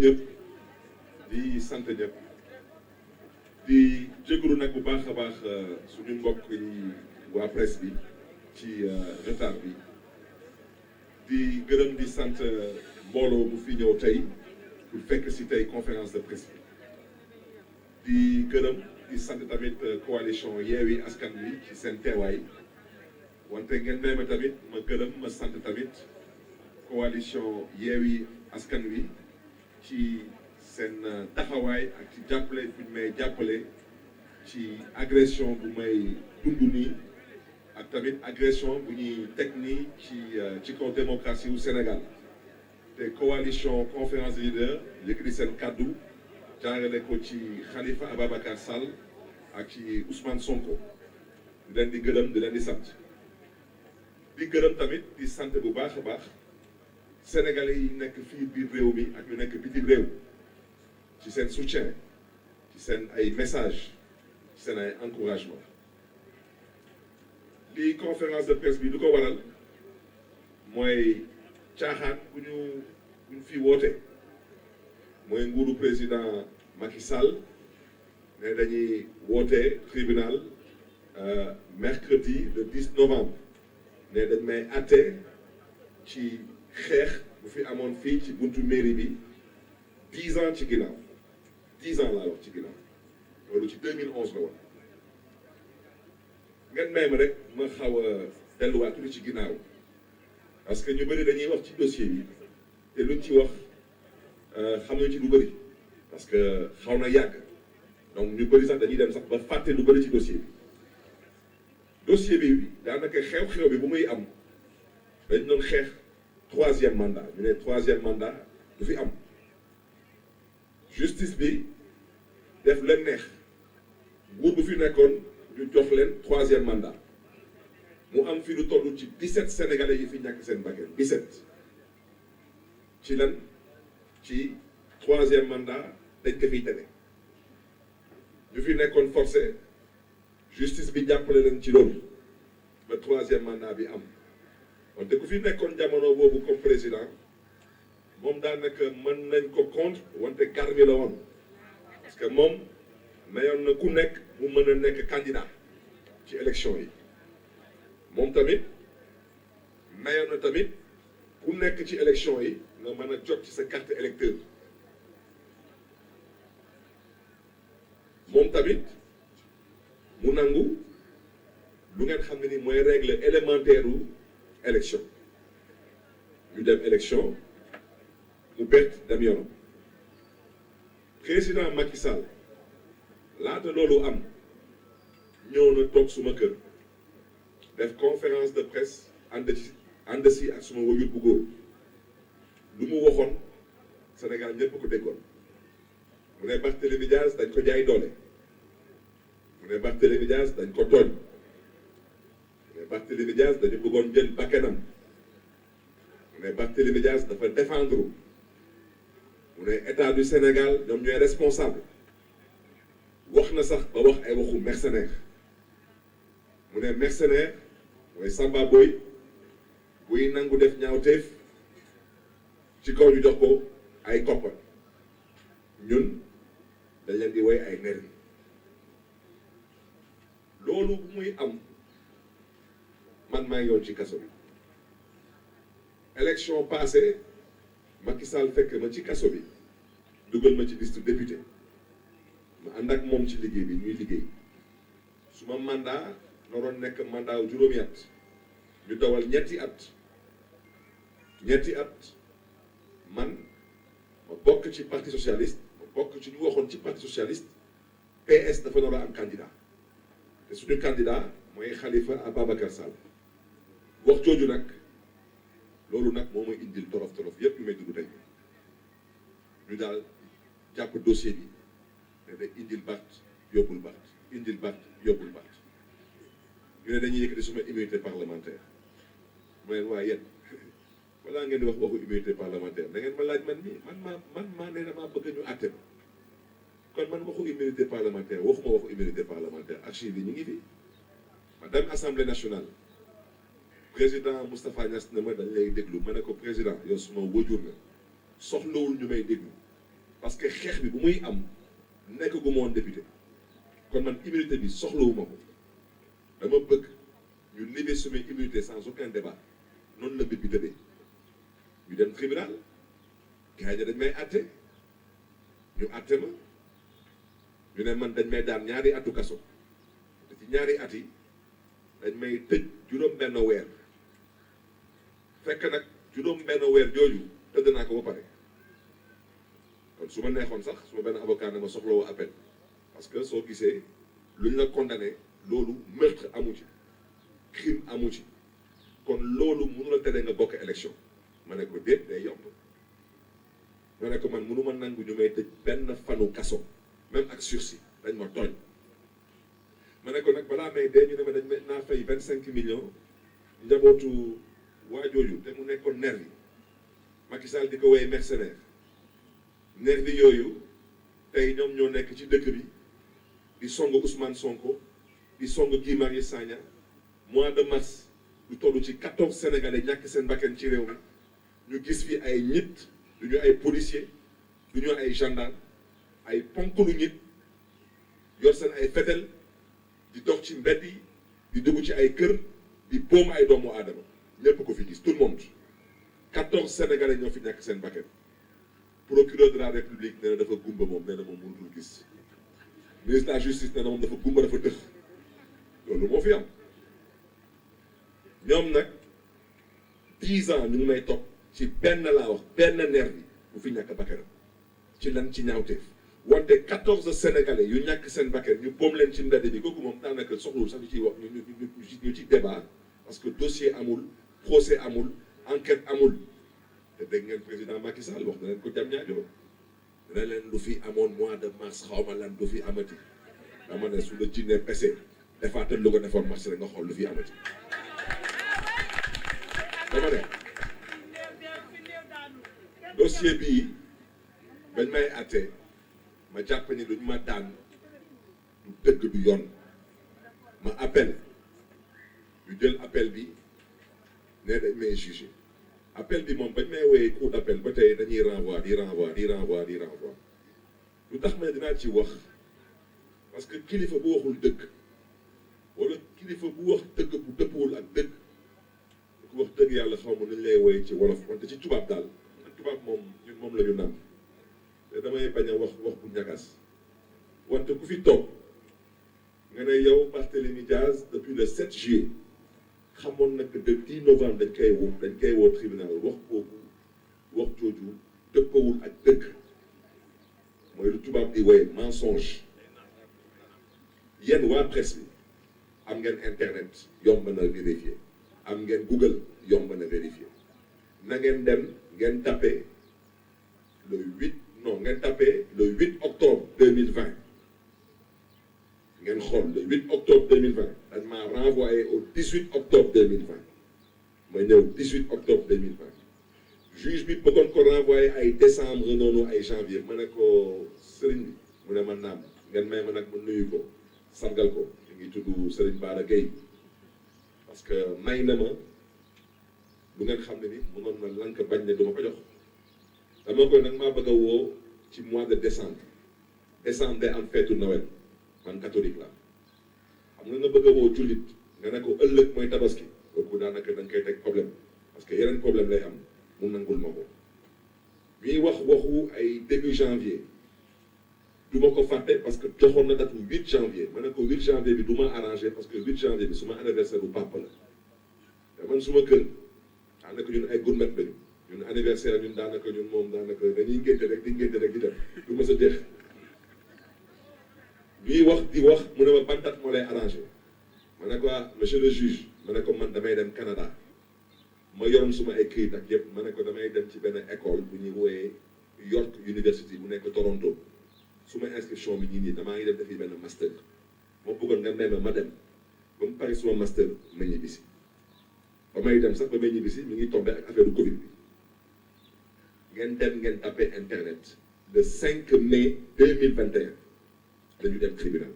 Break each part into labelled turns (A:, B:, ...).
A: ñëpp di sant ñëpp di jégalu nag bu baax a baax suñu mbokk yi waa presse bi ci retard bi di gërëm di sant mbooloo mu fi ñëw tey pour fekk si tey conférence de presse bi di gërëm di sant tamit coalition Yewwi Askan Wi ci seen teewaay wante ngeen may ma tamit ma gërëm ma sant tamit coalition Yewwi Askan Wi ci seen taxawaay ak ci jàppale bu ñu may jàppale ci agression bu may dund nii ak tamit agression bu ñuy teg nii ci kaw démocratie wu Sénégal te coalition conférence des leaders yëkkati seen kàddu jaarale ko ci Khalifa Ababacar Sall ak ci Ousmane Sonko di leen di gërëm di leen di sant di gërëm tamit di sant bu baax a baax sénégalais yi nekk fii biir réew mi ak ñu nekk bitim réew ci seen soutien ci seen ay message ci seen ay encouragement lii conférence de presse bi du ko waral mooy caaxaan bu ñu fi woote mooy nguuru président Macky Sall ne dañuy woote tribunal mercredi le 10 novembre ne dañ may àtte ci xeex bu fi amoon fii ci buntu mairie bi 10 ans ci ginnaaw 10 ans laa wax ci ginnaaw loolu ci 2011 la woon ngeen may ma rek ma xaw a delluwaat tuuti ci ginnaaw parce que ñu bëri dañuy wax ci dossier bi te luñ ci wax xamuñu ci lu bëri parce que xaw na yàgg donc ñu bëri sax dañuy dem sax ba fàtte lu bëri ci dossier bi daanaka xew-xew bi bu muy am dañ doon xeex 3e mandat ñu ne 3e mandat du fi am justice bi def leen neex nguur bu fi nekkoon ñu jox leen 3e mandat mu am fi lu toll ci 17 sénégalais yi fi ñàkk seen bakkan 17 ci lan ci 3e mandat dañ ko fiy tere ñu fi nekkoon forcé justice bi jàppale leen ci loolu ba 3e mandat bi am wante ku fi nekkoon jamono boobu comme président moom daanaka mën nañ ko contre wante garmi la woon parce que moom mayoon na ku nekk mu mën a nekk candidat ci élection yi moom tamit mayoon na tamit ku nekk ci élection yi nga mën a jot ci sa carte électeur moom tamit mu nangu lu ngeen xam ne ni mooy règle élémentaire u élection ñu dem élection mu perte dem yoonam président Macky Sall laata loolu am ñëw na toog suma kër def conférence de presse ànd si ak suma wajur bu góor lu mu waxoon Sénégal ñëpp ko déggoon mu ne Barthélémy Dias dañ ko jaay doole mu ne Barthélémy Dias dañ ko tooñ mu ne Barthélémy Dias dañu bëggoon jël bakkanam mu ne Barthélémy Dias dafa défendre mu ne état du Sénégal ñoom ñooy responsable wax na sax ba wax ay waxu mercenaire mu ne mercenaire mooy Samba Boy buy nangu def ñaawteef ci kaw ñu jox ko ay koppar ñun dañ leen di woy ay nervi loolu bu muy am man maa ngi yoon ci kaso bi élection passée Macky Sall fekk ma ci kaso bi dugal ma ci liste député ma ànd ak moom ci liggéey bi ñuy liggéey suma mandat naroon nekk mandat wu juróomi at ñu dawal ñetti at man ma bokk ci parti socialiste ma bokk ci ñu waxoon ci parti socialiste PS dafa nar a am candidat te suñu candidat mooy Khalifa Ababacar Sall wax jooju nag loolu nag moo may indil torof yépp yu may dugg tey ñu daal jàpp dossier bi ne da indil Barth yóbbul Barth indil Barth yóbbul Barth ñu ne dañuy yëkkati suma immunité parlementaire mu leen waaye yéen balaa ngeen di wax waxu immunité parlementaire da ngeen ma laaj man mii man maa nee na maa bëgg ñu àtte kon man waxu immunité parlementaire waxuma waxu immunité parlementaire archive yi ñu ngi fi ma dem assemblée nationale président Moustapha Niass ne ma dañ lay déglu ma ne ko président yow suma wajur nga soxlawul ñu may déglu parce que xeex bi bu muy am nekk gu moon député kon man immunité bi soxlawuma ko dama bëgg ñu lever suma immunité sans aucun débat noonu la mbir bi tëddee ñu dem tribunal gars yi dañ may àtte ñu àtte ma ñu ne man dañ may daan ñaari atu kaso te ci ñaari at yi dañ may tëj juróom-benn weer fekk nag juróom-benn weer jooju tëdd naa ko ba pare kon su ma neexoon sax su ma benn avocat ne ma soxlawoo appel parce que soo gisee luñ la condamné loolu meurtre amu ci crime amu ci kon loolu mënu la tere nga bokk élection ma ne ko déet day yomb ma ne ko man mënu ma nangu ñu may tëj benn fanu kaso même ak sursis dañ ma tooñ ma ne ko nag balaa may dee ñu ne ma dañ naa fay 25 millions njabootu waajooju te mu nekkoon nervi Macky Sall di ko woy mercenaire nervi yooyu tey ñoom ñoo nekk ci dëkk bi di song Ousmane Sonko di song Guy Marius Sagna mois de mars lu toll ci 14 sénégalais ñàkk seen bakkan ci réew mi ñu gis fi ay nit du ñu ay policier du ñu ay gendarme ay ponklu nit yor seen ay fetel di dox ci mbedd yi di dugg ci ay kër di boom ay doomu aadama ñëpp ko fi gis tout le monde 14 sénégalais ñoo fi ñàkk seen bakkan procureur de la république nee na dafa gumba moom nee na moom mënutul gis ministre de la justice nee na moom dafa gumba dafa tëx loolu moo fi am ñoom nag 10 ans ñu ngi may topp ci benn laa wax benn nervi bu fi ñàkk bakkanam ci lan ci ñaawteef wante 14 sénégalais yu ñàkk seen bakkan ñu boom leen ci mbedd bi kooku moom daanaka soxlul sax ñu ciy wax ñu ci débat parce que dossier amul procès amul enquête amul te dégg ngeen président Macky Sall wax na leen ko jam ñaajo dina leen lu fi amoon mois de mars xawma lan du fi amati dama ne su la jinne pese defaatal lu ko defoon mars rek nga xool lu fi amati dama ne dossier bii bañ may àtte ma jàpp ni duñ ma daan du dëgg du yoon ma appel ñu jël appel bi ne dañ may jugé appel bi moom bañ may woowee cour d'appel ba tey dañuy renvoi di renvoi lu tax ma ne dinaa ci wax parce que kilifa bu waxul dëgg wala kilifa bu wax dëgg bu dëppwul ak dëgg ku wax dëgg yàlla xaw ma nañ lay woowee ci wolof wante ci tubaab daal tubaab moom ñun moom la ñu naan te damay bañ a wax bu ñagas wante ku fi toog nga ne yow Barthélémy Diaz depuis le 7 juillet xamoon nag de 10 novembre dañ koy woo tribunal wax boobu wax jooju dëppawul ak dëgg mooy lu tubaab di woye mensonge yéen waa presse bi am ngeen internet yomb na vérifier am ngeen Google yomb na vérifier na ngeen dem ngeen tapé le 8 octobre 2020 ngeen xool le 8 octobre 2020 dañ maa renvoyé au 18 octobre 2020 ma ñëw 18 octobre 2020 juge bi bëggoon ko renvoyé ay décembre noonu ay janvier ma ne ko sëriñ bi mu ne ma naam ngeen may ma nag ma nuyu ko sargal ko ñu ngi tudd Serigne Bara Gueye parce que may na ma lu ngeen xam ne ni mënoon na lank bañ ne du ma ko jox dama koy nag maa bëgg a woo ci mois de décembre day am feetu Noël man catholique la xam nga bëgg a woo jullit nga ne ko ëllëg mooy tabaski kooku daanaka dañ koy teg problème parce que yeneen problème lay am mu nangul ma ko ñuy wax waxu ay début janvier du ma ko fàtte parce que joxoon na date 8 janvier ma ne ko 8 janvier bi du ma arrangé parce que 8 janvier bi suma anniversaire bu papa la te man suma kër daanaka ñun ay gourmet lañu ñun anniversaire ñun daanaka ñun moom daanaka dañuy ngénte rek di dem du ma sa jeex ñuy wax di wax mu ne ma ban date moo lay arrangé ma ne ko monsieur le juge ma ne ko man damay dem Canada ma yoroon suma ay këyit ak yëpp ma ne ko damay dem ci benn école bu ñuy wooyee York University bu nekk Toronto suma inscription bi nii damaa ngi dem defi benn master moo bëggoon nga may ma dem ba mu pare suma master ma ñibbisi ba may dem sax ba may ñibbisi mi ngi tombé ak affaire Covid bi ngeen dem ngeen tapé internet le 5 mai 2021 dañu dem tribunal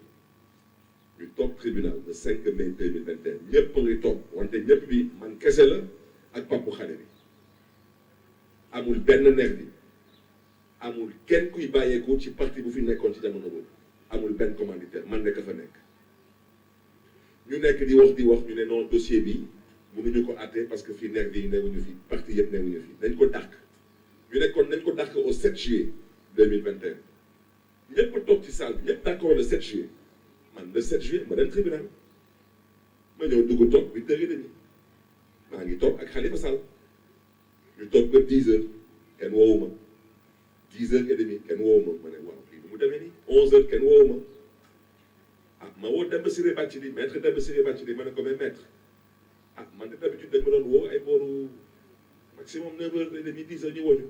A: ñu toog tribunal le 5 mai 2021 ñëpp a ngi toog wante ñëpp bi man kese la ak papu xale bi amul benn nerf bi amul kenn kuy bàyyeekoo ci parti bu fi nekkoon ci jamono boobu amul benn commanditaire man nekk fa nekk ñu nekk di wax ñu ne non dossier bi mënuñu ko àtte parce que fii nervi yi newuñu fi parti yëpp newuñu fi dañ ko dàq ñu ne kon nañ ko dàq au 7 juillet 2021 ñëpp toog ci salle bi ñëpp d'accord le 7 juillet man le 7 juillet ma dem tribunal ma ñëw dugg toog 8h30 maa ngi toog ak Khalifa Sall ñu toog ba 10h kenn woowu ma 10h30 kenn woowu ma ne waaw lii nu mu demee nii 11h kenn woowu ma ah ma woo Demba Ciré Bathily maître Demba Ciré Bathily ma ne ko mais maître ah man de d'habitude dañ ma doon woo ay booru maximum 9h30 10h ñu woo ñu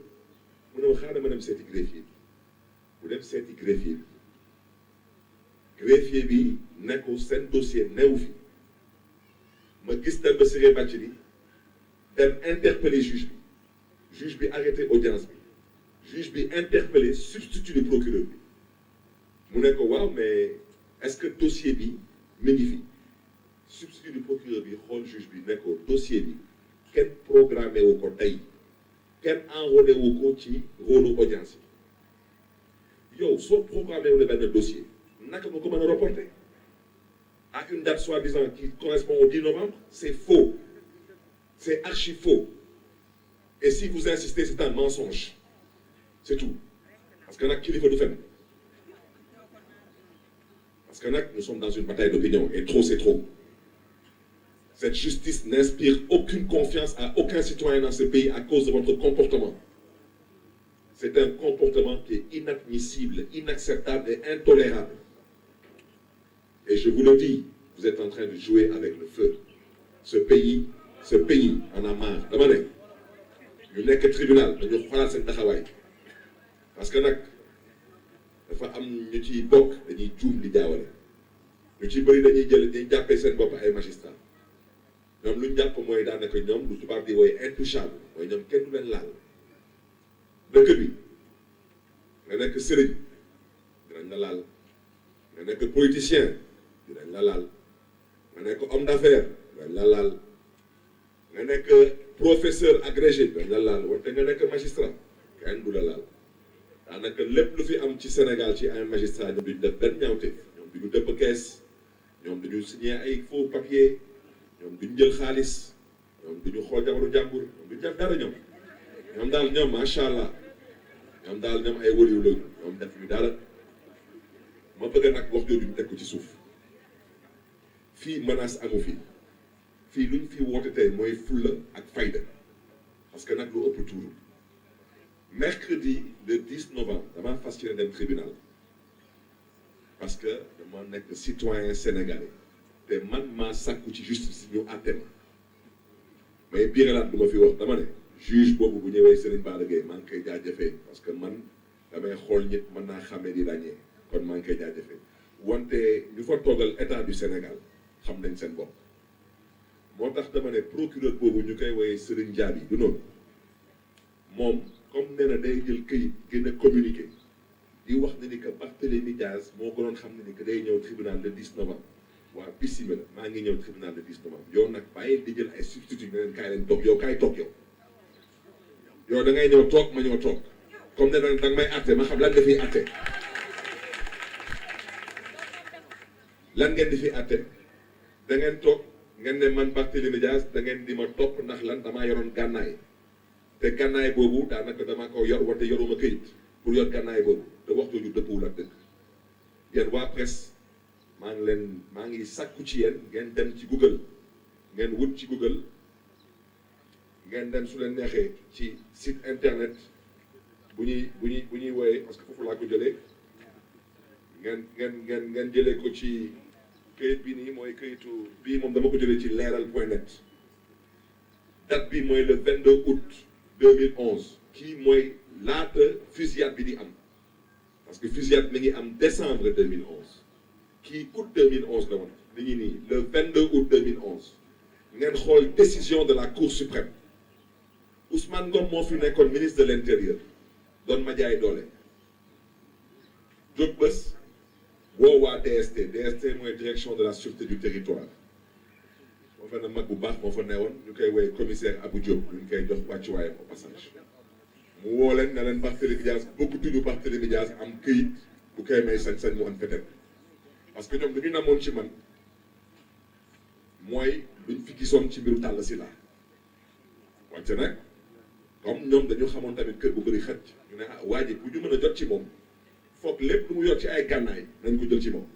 A: mu ne ma xaaral ma dem seeti greffier bi bu dem seeti greffier bi nekkul seen dossier newu fi ma gis Demba Ciré Bathily dem interpeller juge bi arrêté audience bi juge bi interpellé substitut du procureur bi mu ne ko waaw mais est-ce que dossier bi mi ngi fi substitut du procureur bi xool juge bi ne ko dossier bi kenn programmé wu ko tey kenn enrôlé wu ko ci rôle audience yi yow soo programmé wu ne benn dossier naka nga ko mën a reporter à une date soi-disant qui correspond au 10 novembre c'est faux c'est archi faux et si vous insistez c'est un mensonge c'est tout parce que nag kilifa du fen parce que nag nous sommes dans une bataille d'opinion et trop c'est trop cette justice n'inspire aucune confiance à aucun citoyen dans ce pays à cause de votre comportement c'est un comportement qui est inadmissible inacceptable et intolérable et je vous le dis vous êtes en train de jouer avec le feu ce pays en a marre dama ne ñu nekk tribunal dañu xoolaat seen taxawaay parce que nag dafa am ñu ciy bokk dañuy juum di jaawale ñu ci bëri dañuy jàppee seen bopp ay magistrat ñoom lu ñu jàpp mooy daanaka ñoom lu tubaab di wooye intouchable mooy ñoom kenn du leen laal dëkk bi nga nekk sëriñ dinañ la laal nga nekk politicien dinañ la laal nga nekk homme d'affaires dinañ la laal nga nekk professeur agrégé dinañ la laal wante nga nekk magistrat kenn du la laal daanaka lépp lu fi am ci Sénégal ci ay magistrat ñoom duñu def benn ñaawte ñoom duñu dëpp kees ñoom duñu signé ay faux papier ñoom duñu jël xaalis ñoom duñu xool jabaru jàmbur ñoom duñu def dara ñoom daal ñoom macha allah ñoom daal ñoom ay wëliw lañu ñoom def ñu dara ma bëgg nag wax jooju ñu teg ko ci suuf fii menace amu fii luñ fi woote tey mooy fulla ak fayda parce que nag lu ëpp tuuru mercredi le 10 novembre damaa fas yéene dem tribunal parce que dama nekk citoyen sénégalais te man maa sàkku ci justice ñu àtte ma mais biiralaat du ma fi wax dama ne juge boobu bu ñëwee Serigne Bara Gueye maa ngi koy jaajëfee parce que man damay xool ñëpp mën naa xàmmee di ràññee kon maa ngi koy jaajëfee wante ñu fa toogal état du Sénégal xam nañ seen bopp moo tax dama ne procureur boobu ñu koy woowee Serigne Diaby du noonu moom comme nee na day jël këyit gën a communiqué di wax ne ni que Barthélémy Dias moo gënoon xam ne ni que day ñëw tribunal le 10 novembre waa bisimilah maa ngi ñëw tribunal le 10 novembre yow nag bàyyi di jël ay substitut ne leen kaay leen toog yow kaay toog yow da ngay ñëw toog ma ñëw toog comme ne danga may àtte ma xam lan nga fiy àtte lan ngeen di fi àtte da ngeen toog ngeen ne man Barthélémy Dias da ngeen di ma topp ndax lan damaa yoroon gànnaay te gànnaay boobu daanaka dama ko yor wante yoruma këyit pour yor gànnaay boobu te waxtu ju dëppwul ak dëgg yéen waa presse maa ngi sàkku ci yéen ngeen dem ci Google ngeen wut ci Google ngeen dem su leen neexee ci site internet bu ñuy wooyee parce que foofu laa ko jëlee ngeen jëlee ko ci këyit bi nii mooy këyitu bii moom dama ko jëlee ci leeral.net date bi mooy le 22 août 2011 kii mooy laata fusillade bi di am parce que fusillade mi ngi am décembre 2011 kii août 2011 la woon mi ngi nii le 22 août 2011 ngeen xool décision de la Cour suprême Ousmane Ngom moo fi nekkoon ministre de l'intérieur doon ma jaay doole jóg bés woo waa DST mooy direction de la sûreté du territoire moo fa na mag bu baax moo fa newoon ñu koy woowee commissaire Abou Diop ñu koy jox wàccuwaayam au passage mu woo leen ne leen Barthélémy Dias bëggatuñu Barthélémy Dias am këyit bu koy may sañ-sañ mu am fetel parce que ñoom dañu namoon ci man mooy luñ fi gisoon ci mbiru Talla Sylla wante nag comme ñoom dañu xamoon tamit kër bu bëri xëcc ñu ne ah waa ji bu ñu mën a jot ci moom foog lépp lu mu yor ci ay gànnaay nañ ko jël ci moom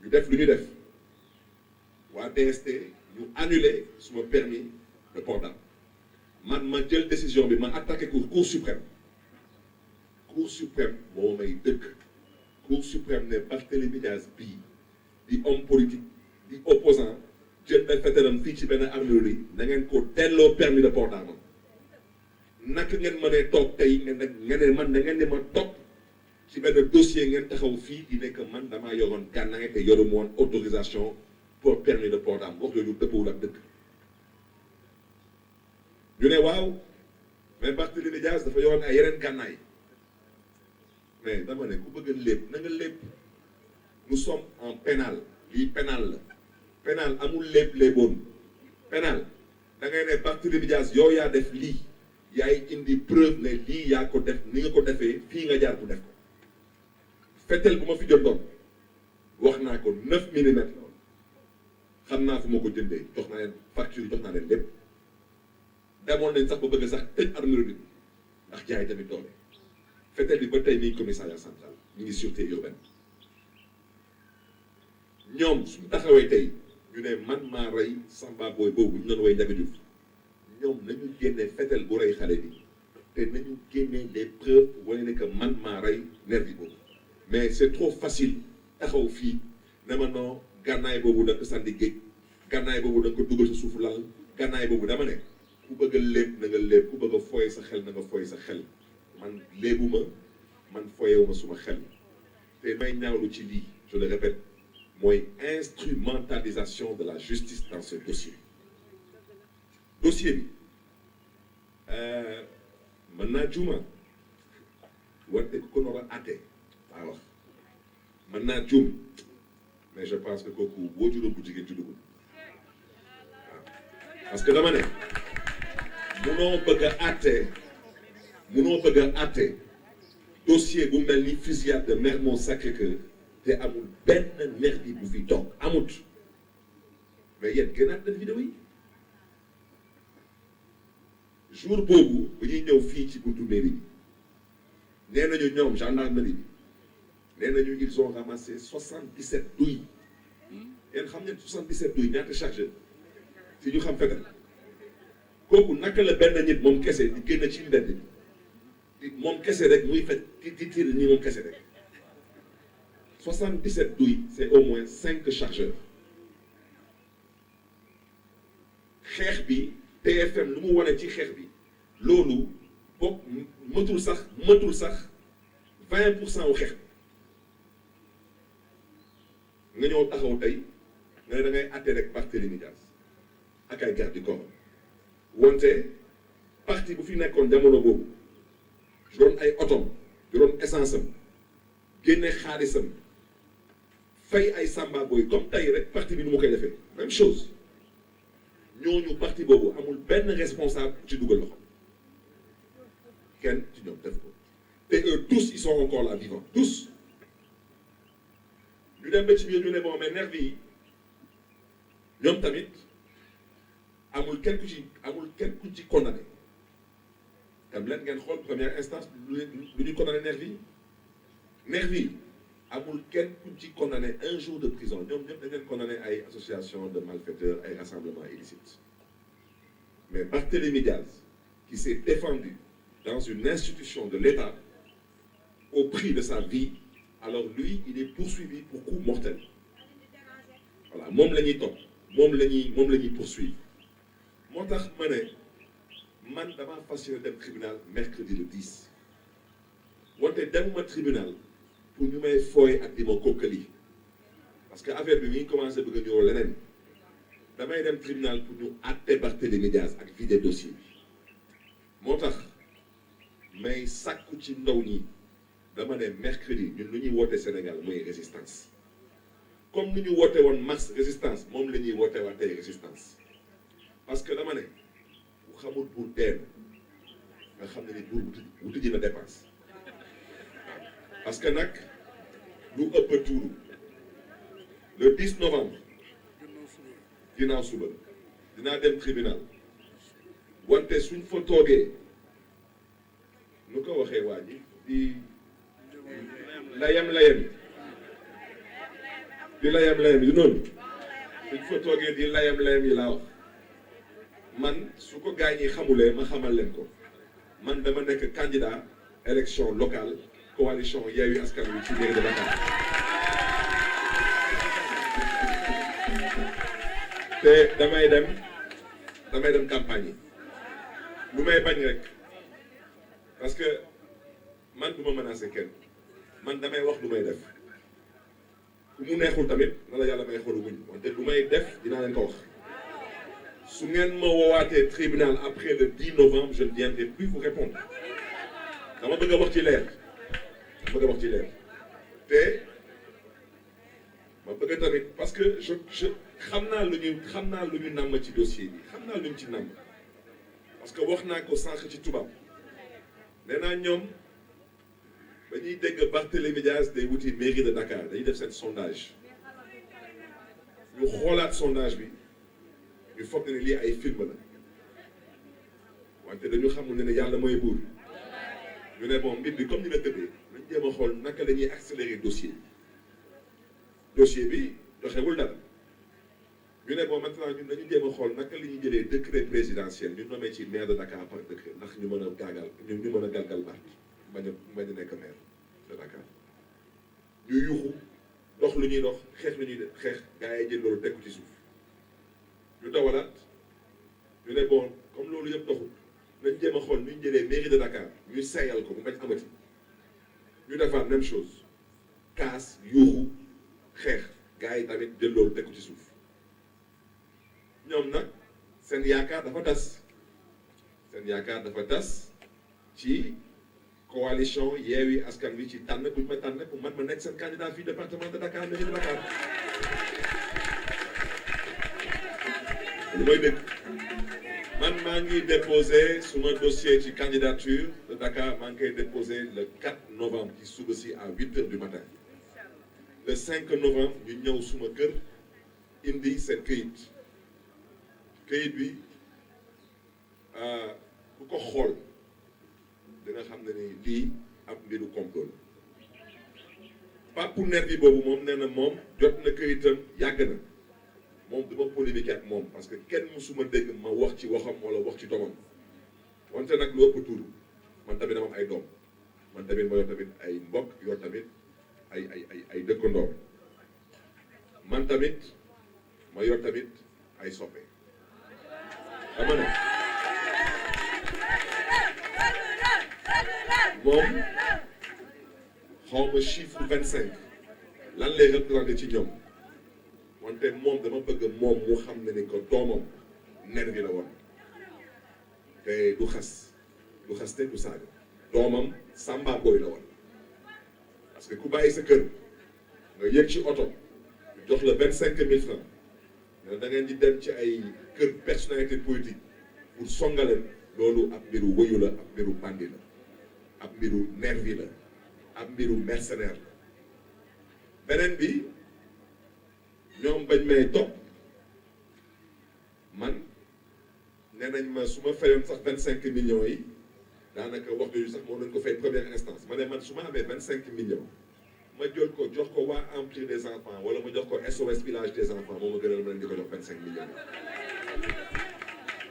A: ñu def lu ñu def waa DST ñu annulé suma permis de port d'arme man ma jël décision bi ma attaqué cour suprême moo may dëkk cour suprême ne Barthélémy Dias bii di homme politique di opposant jël na fetalam fii ci benn armurerie na ngeen ko delloo permis de port d'arme naka ngeen mënee toog tey ngeen man da ngeen di ma topp ci benn dossier ngeen taxaw fii di nekk man damaa yoroon gànnaay te yoruma woon autorisation pour permis de port d'arme wax yooyu dëppawul ak dëkk ñu ne waaw mais Barthélémy Dias dafa yoroon ay yeneen gànnaay mais dama ne ku bëgg a lépp na nga lépp nous sommes en pénal lii pénal la pénal amul lépp léeboon pénal da ngay ne Barthélémy Dias yow yaa def lii yaay indi preuve ne lii yaa ko def ni nga ko defee fii nga jaar bu def ko fetel bu ma fi jëndoon wax naa ko 9 millimètres la woon xam naa fu ma ko jëndee jox naa leen facture jox naa leen lépp demoon nañ sax ba bëgg sax tëj armurerie bi ndax jaay tamit doole fetel bi ba tey nii commissariat central ñu ngi sûreté urbaine ñoom suñu taxawee tey ñu ne man maa rey Samba Boy boobu ñu doon woy Ndiaga Diouf ñoom nañu génne fetel bu rey xale bi te nañu génne les preuves pour wane ne que man maa rey nervi boobu mais c'est trop facile taxaw fii ne ma non gànnaay boobu da nga ko sànni géej gànnaay boobu da nga ko dugal sa suufu lal gànnaay boobu dama ne ku bëgg a lépp na nga lépp ku bëgg a fooye sa xel na nga fooye sa xel man léebuma man fooyewuma suma xel te may ñaawlu ci lii je le répète mooy instrumentalisation de la justice dans ce dossier bi mën naa juuma wante ko nar a àtte laa wax mën naa juum mais je pense que kooku boo juróom bu jigéen ci dugub waaw parce que dama ne munoo bëgg a àtte dossier bu mel ni fusillade de Mermoz Sacré-Cœur te amul benn nervi bu fi toog amut mais yéen gënaat nañ vidéo yi jour boobu bu ñuy ñëw fii ci buntu mairie bi nee nañu ñoom gendarmerie bi nee nañu ils ont ramassé 77 douilles yéen xam ngeen 77 douilles ñaata chargeur si ñu xam fetal kooku naka la benn nit moom kese di génn ci mbedd bi moom kese rek muy fet di tiir nii moom kese rek 77 douilles c'est au moins 5 chargeurs xeex bi TFM lu mu wane ci xeex bi loolu bokk mëtul sax 20% wu xeex bi nga ñëw taxaw tey nga ne da ngay àtte rek Barthélémy Dias ak ay garde du corps wante parti bu fi nekkoon jamono boobu yoroon ay otom yoroon essence am génne xaalisam fay ay Samba Boy comme tey rek parti bi nu mu koy defee même chose ñooñu parti boobu amul benn responsable ci dugal loxo kenn ci ñoom def ko te eux tous ils sont encore là vivants tous ñu dem ba ci biir ñu ne bon mais nervi yi ñoom tamit amul kenn ku ci condamné tam leen ngeen xool première instance lu ñu condamné nervi yi amul kenn ku ci condamné 1 jour de prison ñoom ñëpp dañ leen condamné ay association de malfaiteurs ay rassemblements illicites mais Barthélémy Dias qui s'est défendu dans une institution de l'État au prix de sa vie alors lui il est poursuivi pour coup mortel voilà moom la ñuy topp moom la ñuy poursuivre moo tax ma ne man damaa fas yéene dem tribunal mercredi le 10 wante demuma tribunal pour ñu may fooy ak di ma kokkali parce que affaire bi mi ngi commencé bëgg a ñëw leneen damay dem tribunal pour ñu àtte Barthélémy Dias ak vider dossier bi moo tax may sàkku ci ndaw ñi dama ne mercredi ñun lu ñuy woote Sénégal mooy résistance comme ni ñu woote woon mars résistance moom la ñuy woote waa tey résistance parce que dama ne xamul buur dee nga xam ne ni buur bu tëji na dépense parce que nag lu ëpp tuuru le 10 novembre ginnaaw suba dinaa dem tribunal wante suñ fa toogee nu ko waxee waa ji di layam yi noonu suñ fa toogee di layam yi laa wax man su ko gaañ yi xamulee ma xamal leen ko man dama nekk candidat élection locale coalition Yewwi Askan Wi ci mairie de Dakar te damay dem campagne yi lu may bañ rek parce que man du ma menacer kenn man damay wax lu may def ku mu neexul tamit na la yàlla may xolu muñ wante lu may def dinaa leen ko wax su ngeen ma woowaatee tribunal après le 10 novembre je ne viendrai plus vous répondre dama bëgg a wax ci leer te ma bëgg tamit parce que je xam naa lu ñu namm ci dossier bi xam naa lu ñu ci namm parce que wax naa ko sànq ci tubaab nee naa ñoom dañuy dégg Barthélémy Dias day wuti mairie de Dakar dañuy def seen sondage ñu xoolaat sondage bi ñu foog ne lii ay film la wante dañu xamul ne yàlla mooy buur ñu ne bon mbir bi comme ni la tëddee nañ jéem a xool naka la ñuy accélérer dossier bi doxewul dara ñu ne bon maintenant ñun dañu jéem a xool naka la ñuy jëlee décret présidentiel ñu nommé ci maire de Dakar par décret ndax ñu mën a galgal baat bañ a nekk maire de Dakar ñu yuuxu dox lu ñuy dox xeex lu ñuy def xeex gars yi jël loolu teg ko ci suuf ñu dawalaat ñu ne bon comme loolu yëpp doxul nañ jéem a xool ñu jëlee mairie de Dakar ñu sayal ko bu bañ amati ñu defaat même chose kaas yuuxu xeex gars yi tamit jël loolu teg ko ci suuf ñoom nag seen yaakaar dafa tas ci coalition Yewwi Askan Wi ci tànn bu ñu ma tànn pour man ma nekk seen candidat fii département de Dakar mairie de Dakar lu may dégg man maa ngi déposé suma dossier ci candidature de Dakar maa ngi koy déposé le 4 novembre ci suba si à 8h du matin le 5 novembre ñu ñëw suma kër indi seen këyit bi ku ko xool dina xam ne ni lii ab mbiru complot la Pape Nervi boobu moom nee na moom jot na këyitam yàgg na moom dama polémique ak moom parce que kenn musuma dégg ma wax ci waxam wala wax ci doomam wante nag lu ëpp tuuru man tamit dama am ay doom man tamit ma yor tamit ay mbokk yor tamit ay dëkkandoor man tamit ma yor tamit ay soppe dama ne moom xaw ma chiffre 25 lan lay représenté ci ñoom wante moom dama bëgg moom mu xam ne ni ko doomam nervi la woon te du xaste du saaga doomam samba boy la woon parce que ku bàyyi sa kër nga yëg ci oto jox la 25 000 francs ne da ngeen di dem ci ay kër personnalité politique pour songaleen loolu ab mbiru wëyu la ab mbiru bandi la ab mbiru nervi la ab mbiru mercenaire la beneen bi ñoom bañ may topp man nee nañ ma su ma fayoon sax 25 millions yi daanaka wax jooju sax moo nañ ko fay première instance ma ne man su ma amee 25 millions ma jël ko jox ko waa Empire des enfants wala ma jox ko SOS village des enfants moo ma gënal ma leen di ko jox 25 millions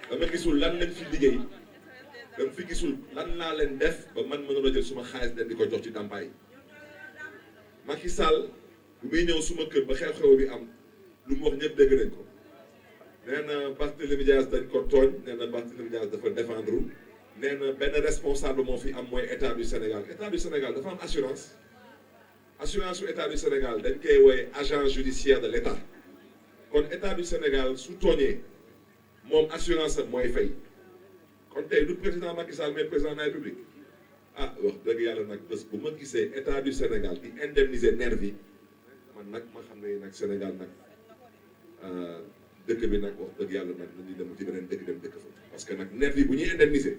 A: dama gisul lan lañ fi liggéey dama fi gisul lan laa leen def ba man mënoon a jël suma xaalis leen di ko jox ci ndàmpaay Macky Sall bu muy ñëw suma kër ba xew-xew bi am lu mu wax ñëpp dégg nañ ko nee na Barthélémy Dias dañ ko tooñ nee na Barthélémy Dias dafa défendre nee na benn responsable moo fi am mooy état du Sénégal dafa am assurance su état du Sénégal dañ koy wooye agent judiciaire de l' état kon état du Sénégal su tooñee moom assurance am mooy fay kon tey du président Macky Sall mais président de la République ah wax dëgg yàlla nag bés bu ma gisee état du Sénégal di indemniser nervi man nag ma xam ne nag Sénégal nag dëkk bi nag wax dëgg yàlla nag nañu dem ci beneen dëkk dem dëkk fa parce que nag nervi bu ñuy indemniser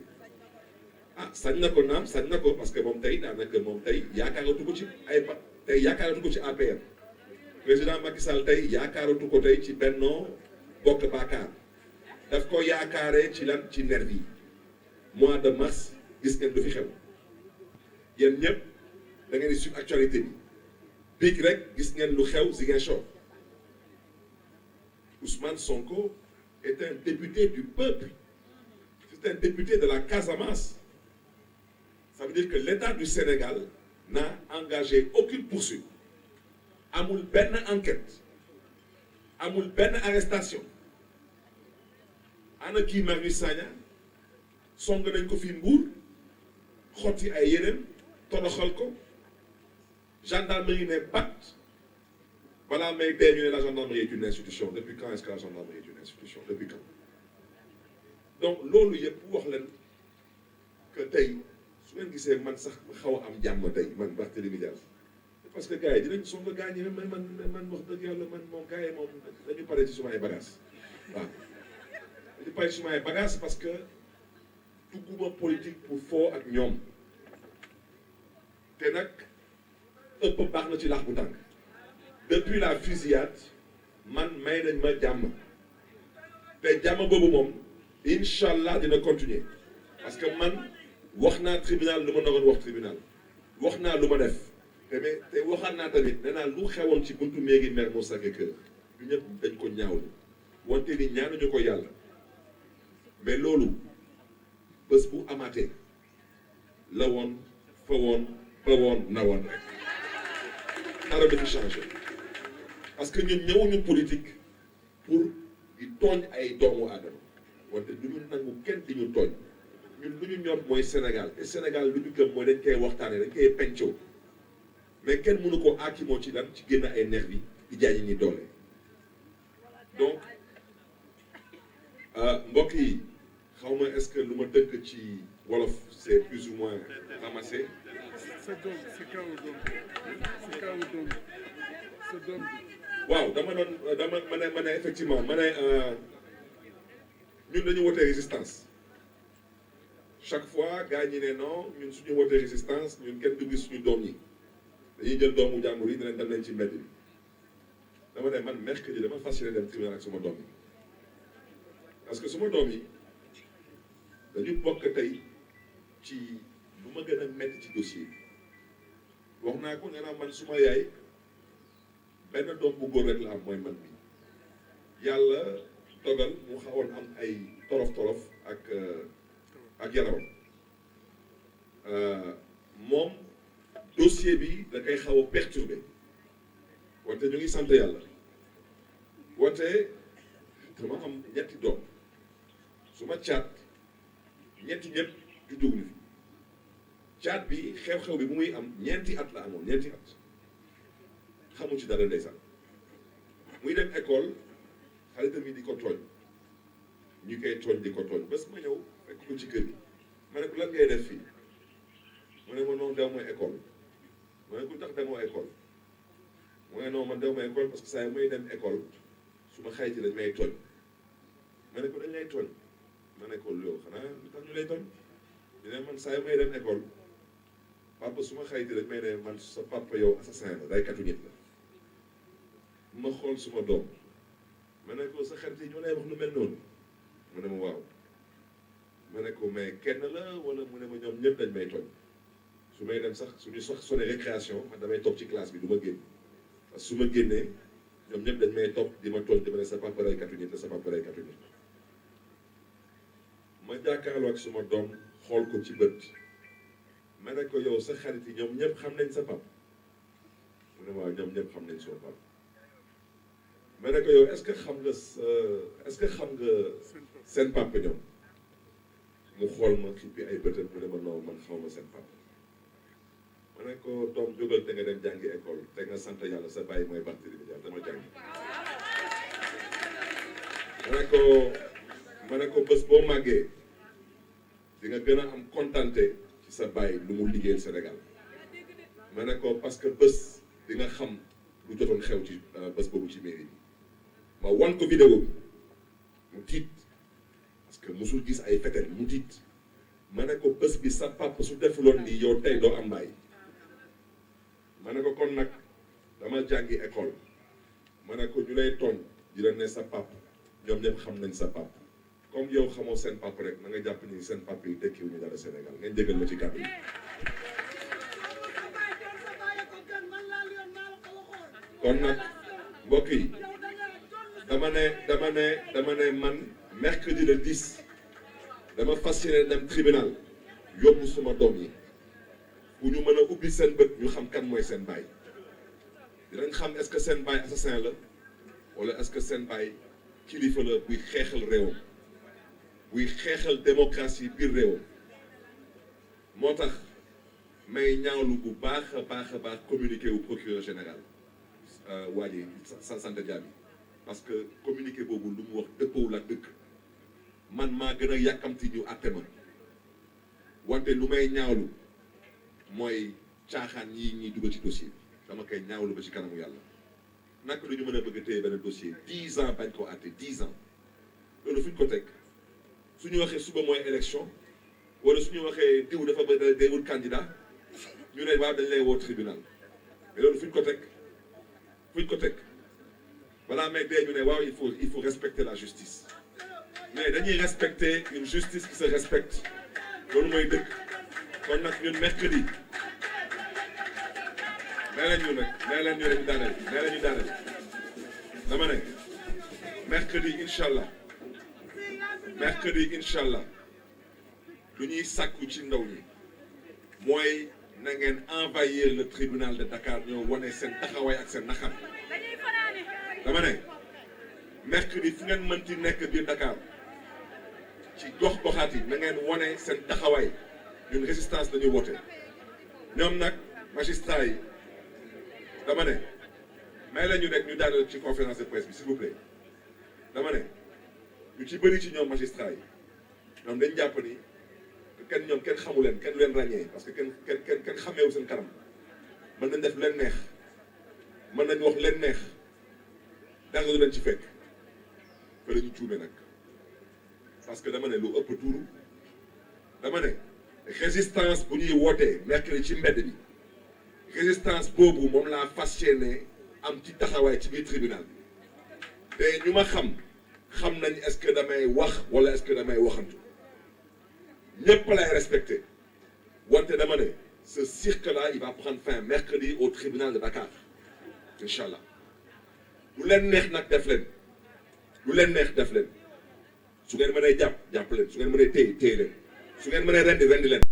A: sañ na ko naam sañ na ko parce que moom tey daanaka moom tey yaakaaratu ko ci tey yaakaaratu ko ci APR président Macky Sall tey yaakaaratu ko tey ci Benno Bokk Yaakaar daf ko yaakaaree ci lan ci nervi yi mois de mars gis ngeen du fi xew yéen ñëpp da ngeen di suivre actualité bi biig rek gis ngeen lu xew Ziguinchor Ousmane Sonko est un député du peuple c'est un député de la Casamance ça veut dire que l'État du Sénégal n'a engagé aucune poursuite amul benn enquête amul benn arrestation ana Guy Marius Sagna song nañ ko fi Mbour xotti ay yeneen toroxal ko gendarmerie ne pat balaa may dee ñu ne la gendarmerie est une institution depuis quand est-ce que la gendarmerie est une institution depuis quand donc loolu yëpp wax leen que tey su ngeen gisee man sax xaw a am jàmm tey man Barthélémy Dias parce que gars yi dinañ song gars ñi man wax dëgg yàlla man moom gars yi moom dañu pare ci suma ay bagages waaw dañu pare ci suma ay bagages parce que dugguma politique pour foo ak ñoom te nag ëpp baax na ci laax bu tàng depuis la fusillade man may nañ ma jàmm te jàmm boobu moom incha allah dina continuer parce que man wax naa tribunal lu ma naroon wax tribunal wax naa lu ma def te waxaat naa tamit nee naa lu xewoon ci buntu mairie Mermoz Sacré-Cœur ñu ñëpp dañ ko ñaawlu wante ni ñaanuñu ko yàlla mais loolu bés bu amaatee la woon fa woon ba woon na woon rek dara du fi changé parce que ñun ñëwuñu politique pour di tooñ ay doomu aadama wante du ñu nangu kenn di ñu tooñ ñun lu ñu ñor mooy Sénégal te Sénégal lu ñu gëm mooy dañ koy waxtaanee dañ koy pencoo mais kenn mënu ko aakimoo ci lan ci génn ay nervi di jaay ñi doole donc mbokk yi xaw ma est-ce que lu ma dëkk ci wolof c'est plus ou moins ramassé. waaw ma ne effectivement ma ne ñun dañu wootee résistance chaque fois gars ñi ne non ñun suñu wootee résistance ñun kenn du gis suñu doom yi dañuy jël doomu jàmbur yi dinañ dem leen ci mbedd bi dama ne man mercredi dama fas yéene dem tribunal ak suma doom yi parce que suma doom yi dañu bokk tey ci lu ma gën a métti ci dossier bi wax naa ko nee naa man suma yaay benn doom bu góor rek la am mooy man bi yàlla dogal mu xawoon am ay tolof ak yaramam moom dossier bi da koy xaw a perturbé wante ñu ngi sant yàlla wante dama am ñetti doom su ma caat ñetti ñëpp juddu ñu fi caat bi xew-xew bi bu muy am ñeenti at la amoon ñeenti at xamu ci dara ndeysaan muy dem école xaritam yi di ko tooñ ñu koy tooñ di ko tooñ bés ma ñëw fekk ko ci kër gi ma ne ko lan ngay def fii mu ne ma noonu dew mooy école ma ne ko tax demoo école mu ne non man dew ma école parce que saa yi may dem école su ma xayti dañ may tooñ ma ne ko dañ lay tooñ ma ne ko loolu xanaa lu tax ñu lay tooñ ñu ne man saa yi may dem école papa su ma xayti dañ may ne man sa papa yow assassin la raykatu nit la ma xool suma doom ma ne ko sa xarit yi ñoo lay wax lu mel noonu mu ne ma waaw ma ne ko mais kenn la wala mu ne ma ñoom ñëpp dañ may tooñ su may dem sax suñu sax sonné récréation man damay toog ci classe bi du ma génn parce que su ma génnee ñoom ñëpp dañ may topp di ma tooñ di ma ne sa papa raykatu nit la sa papa raykatu nit ma jàkkaarloo ak suma doom xool ko ci bët ma ne ko yow sa xarit yi ñoom ñëpp xam nañ sa papa mu ne waaw ñoom ñëpp xam nañ suma papa ma ne ko yow est-ce que xam nga seen papa ñoom mu xool ma xippi ay bëtam mu ne ma non man xaw ma seen papa ma ne ko doom jógal te nga dem jàngi école te nga sant yàlla sa bàyyi mooy Barthélémy Dias dama jàngi ma ne ko bés boo màggee di nga gën a am kontante ci sa bàyyi lu mu liggéeyal Sénégal ma ne ko parce que bés di nga xam lu jotoon xew ci bés boobu ci mairie bi ma wan ko vidéo bi mu tiit parce que musul gis ay fetel mu tiit ma ne ko bés bi sa papa su defuloon nii yow tey doo am baay ma ne ko kon nag dama jàngi école ma ne ko ñu lay tooñ di la ne sa papa ñoom ñëpp xam nañ sa papa comme yow xamoo seen papa rek na nga jàpp ni seen papa yi tekkiwuñu dara Sénégal ngeen jégal ma ci kàddu yi. kon nag mbokk yi dama ne man mercredi le 10 dama fas yéene dem tribunal yóbbu suma doom yi bu ñu mën a ubbi seen bët ñu xam kan mooy seen baay dinañ xam est-ce que seen baay assassin la wala est-ce que seen baay kilifa la buy xeexal réewam buy xeexal démocratie biir réewam moo tax may ñaawlu bu baax a baax communiqué wu procureur général waa ji Santa Diaby parce que communiqué boobu lu mu wax dëppawul ak dëkk man maa gën a yàkkamti ñu àtte ma wante lu may ñaawlu mooy caaxaan yi ñuy dugal ci dossier bi dama koy ñaawlu ba ci kanamu yàlla naka lu ñu mën a bëgg a téye benn dossier 10 ans bañ ko àtte 10 ans loolu fu ñu ko teg suñu waxee suba mooy élection wala suñu waxee diw dafa bëgg day wut candidat ñu ne waaw dañ lay woo tribunal mais loolu fu ñu ko teg balaa may dee ñu ne waaw il faut respecter la justice mais dañuy respecter une justice qui se respecte loolu mooy dëkk kon nag ñun mercredi nee leen ñu daaneel dama ne mercredi incha allah lu ñuy sàkku ci ndaw ñi mooy na ngeen envahir le tribunal de Dakar ñoo wane seen taxawaay ak seen naxar dama ne mercredi fu ngeen mënti nekk biir Dakar ci gox-goxaat yi na ngeen wane seen taxawaay ñun résistance lañu woote ñoom nag magistrat yi dama ne may la ñu nekk ñu daaneel ci conférence de presse bi s'il vous plaît dama ne ñu ci bëri ci ñoom magistrat yi ñoom dañ jàpp ni ñoom kenn xamu leen kenn du leen ràññee parce que kenn xameewu seen kanam mën nañ def leen neex mën nañ wax leen neex dara du leen ci fekk fa la ñu cuume nag parce que dama ne lu ëpp tuuru dama ne résistance bu ñuy wootee mercredi ci mbedd bi résistance boobu moom laa fas yéene am ci taxawaay ci biir tribunal te ñu ma xam nañ est-ce que damay wax wala est-ce que damay waxantu ñëpp lay respecté wante dama ne ce cirque-là il va prendre fin mercredi au tribunal de Dakar incha allah lu leen neex nag def leen su ngeen mënee jàpp leen su ngeen mënee téye leen su ngeen mënee rendi leen